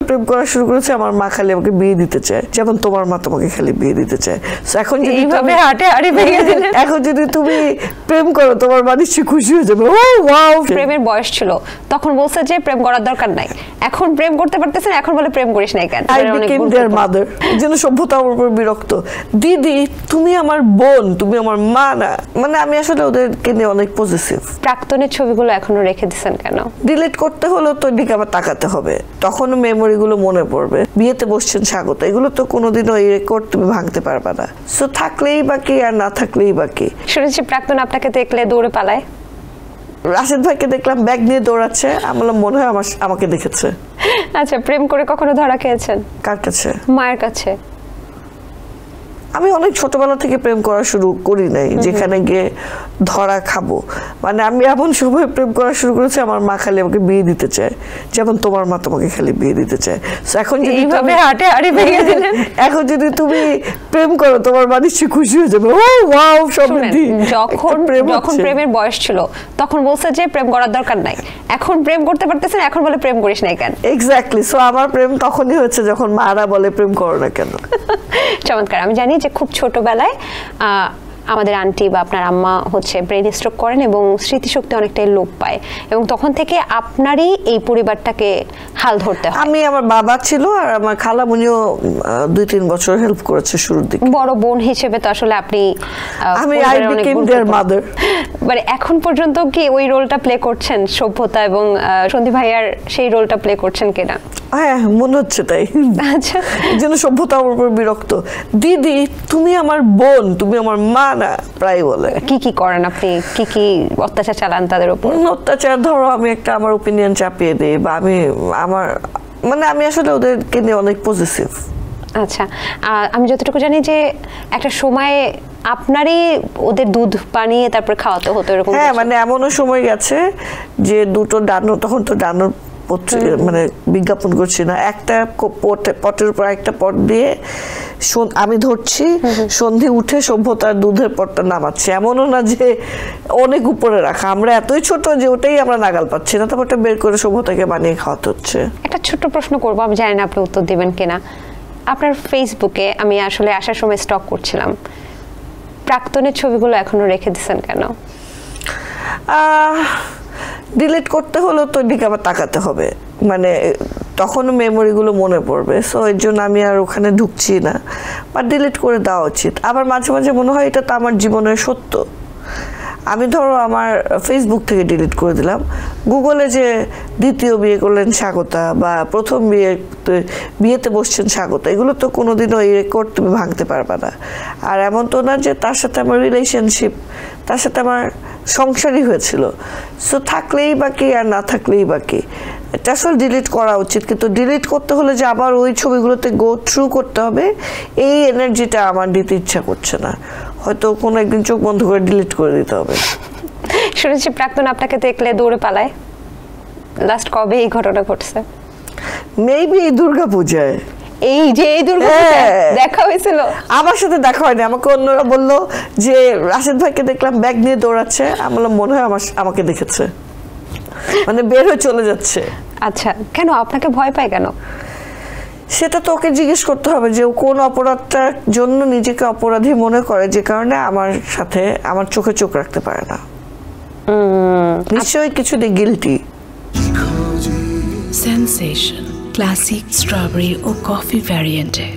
প্রেম করা শুরু করেছে আমার মা খালি আমাকে বিয়ে দিতে চায়, যেমন তোমার মা তোমাকে খালি বিয়ে দিতে চায়। এখন যদি এখন যদি তুমি প্রেম করো তোমার মা নিশ্চয়ই খুশি হয়ে যাবে। ও ওয়াও, প্রেমের বয়স ছিল তখন বলছে যে প্রেম করার দরকার নাই, এখন প্রেম করতে পারতেছেন, এখন বলে প্রেম করিস নাই কেন? I became their mother. যেন সভ্যতা আমার উপর বিরক্ত। দিদি তুমি আমার বোন, তুমি আমার মা না। মানে আমি আসলে ওদেরকে নিয়ে অনেক পজিটিভ। প্রাক্তনের ছবিগুলো এখনো রেখে দিয়েছেন কেন? ডিলিট করতে হলো তো দিকে আবার তাকাতে হবে, তখন মেমোরিগুলো মনে পড়বে। বিয়েতে বসছেন স্বাগত, এগুলো তো কোনোদিনও এই রেকর্ড তুমি ভাঙতে পারবে না। সো থাকলেই বাকি আর না থাকলেই বাকি। শুনেছি প্রাক্তন আপনাকে দেখলে দৌড়ে পালায়। রাশেদ ভাইকে দেখলাম ব্যাগ নিয়ে দৌড়াচ্ছে, আমার মনে হয় আমাকে দেখেছে। আচ্ছা, প্রেম করে কখনো ধরা খেয়েছেন? কার কাছে? মায়ের কাছে। আমি অনেক ছোটবেলা থেকে প্রেম করা শুরু করি নাই যেখানে গিয়ে ধরা খাবো। মানে আমি এমন সময় প্রেম করা শুরু করেছি আমার মা খালি আমাকে বিয়ে দিতে চায়, যেমন তোমার মা তোমাকে খালি বিয়ে দিতে চায়। এখন যদি এখন যদি তুমি প্রেম করো তোমার মা নিশ্চয়ই খুশি হয়ে যাবে। ও ওয়াও, সমৃদ্ধি। যখন প্রেমের বয়স ছিল তখন বলছে যে প্রেম করার দরকার নাই, এখন প্রেম করতে পারতেছেন, এখন বলে প্রেম করিস নাই কেন? এক্স্যাক্টলি। সো আমার প্রেম তখনই হয়েছে যখন মারা বলে প্রেম করো না কেন। চমৎকার। আমি জানি যে খুব ছোটবেলায় আমাদের আন্টি বা আপনার আম্মা হচ্ছে ব্রেন স্ট্রোক করেন এবং স্মৃতিশক্তি অনেকটাই লোপ পায়, এবং তখন থেকে আপনারই এই পরিবারটাকে হাল ধরতে হয়। আমি, আমার বাবা ছিল আর আমার খালামুনিও 2-3 বছর হেল্প করেছে শুরুর দিকে। বড় বোন হিসেবে তো আসলে আপনি, আমি আই বিকেম देयर মাদার। মানে এখন পর্যন্ত কি ওই রোলটা প্লে করছেন? সভ্যতা এবং সন্দীপ ভাইয়ার সেই রোলটা প্লে করছেন কিনা? হ্যাঁ, মনে হচ্ছে তাই। আচ্ছা, যেন সভ্যতা আমার উপর বিরক্ত। দিদি তুমি আমার বোন, তুমি আমার মা না, প্রায় বলে। কি কি করেন আপনি? কি কি অত্যাচার চালান তাদের উপর? অত্যাচার, ধরো আমি আমার ওপিনিয়ন চাপিয়ে দিই, বা আমি আসলে ওদেরকে নিয়ে অনেক পজিটিভ। আচ্ছা, আমি যতটুকু জানি যে একটা সময়ে আপনারই ওদের দুধ বানিয়ে তারপর খাওয়াতে হতো, এরকম? হ্যাঁ, মানে এমনও সময় গেছে যে দুটো ডানো, তখন তো ডানোর মানে বিজ্ঞাপন করছি না, একটা পটের উপর একটা পট দিয়ে আমি ধরছি, সন্ধি উঠে সভ্যতার দুধের পটটা নামাচ্ছি। এমনও না যে অনেক উপরে রাখা, আমরা এতই ছোট যে ওটাই আমরা নাগাল পাচ্ছি না, তারপর ওটা বের করে সভ্যতাকে বানিয়ে খাওয়াতে হচ্ছে। একটা ছোট্ট প্রশ্ন করবো, আমি জানি না আপনি উত্তর দিবেন কিনা। আপনার ফেসবুকে আমি আসলে আসার সময় স্টক করছিলাম, প্রাক্তনের ছবিগুলো এখনো রেখে দিয়েছেন কেন? ডিলিট করতে হলো তো দিকে আবার তাকাতে হবে, মানে তখন মেমোরিগুলো মনে পড়বে। সো এর জন্য আমি আর ওখানে ঢুকছি না, বা ডিলিট করে দেওয়া উচিত। আবার মাঝে মাঝে মনে হয় এটা তো আমার জীবনের সত্য। আমি ধরো আমার ফেসবুক থেকে ডিলিট করে দিলাম, গুগলে যে দ্বিতীয় বিয়ে করলেন স্বাগতা বা প্রথম বিয়েতে বসছেন স্বাগতা, এগুলো তো কোনোদিনও এই রেকর্ড তুমি ভাঙতে পারবে না। আর এমন তো না যে তার সাথে আমার রিলেশনশিপ, তার সাথে আমার সংসারই হয়েছিল। সো থাকলেই বাকি আর না থাকলেই বাকি। এটা আসলে ডিলিট করা উচিত, কিন্তু ডিলিট করতে হলে যে আবার ওই ছবিগুলোতে গো থ্রু করতে হবে, এই এনার্জিটা আমার দিতে ইচ্ছা করছে না। হয়তো কোনো একদিন চোখ বন্ধ করে ডিলিট করে দিতে হবে। শুনেছি প্রাক্তন আপনাকে দেখলে দৌড়ে পালায়। লাস্ট কবে এই ঘটনা ঘটছে? মেবি এই দুর্গাপূজায়। এই যে এই দুর্গাপূজায় দেখা হয়েছিল? আমার সাথে দেখা হয়নি, আমাকে অন্যরা বললো যে রাশেদ ভাইকে দেখলাম ব্যাগ নিয়ে দৌড়াচ্ছে, আমার মনে হয় আমাকে দেখেছে, মানে বের হয়ে চলে যাচ্ছে। আচ্ছা, কেন আপনাকে ভয় পায় কেন? সেটা তো ওকে জিজ্ঞেস করতে হবে যে ও কোন অপরাধটার জন্য নিজেকে অপরাধী মনে করে, যে কারণে আমার সাথে আমার চোখে চোখ রাখতে পারে না। নিশ্চয়ই কিছু দিয়ে গিলটি। সেনসেশন ক্লাসিক স্ট্রবেরি ও কফি ভ্যারিয়েন্টে।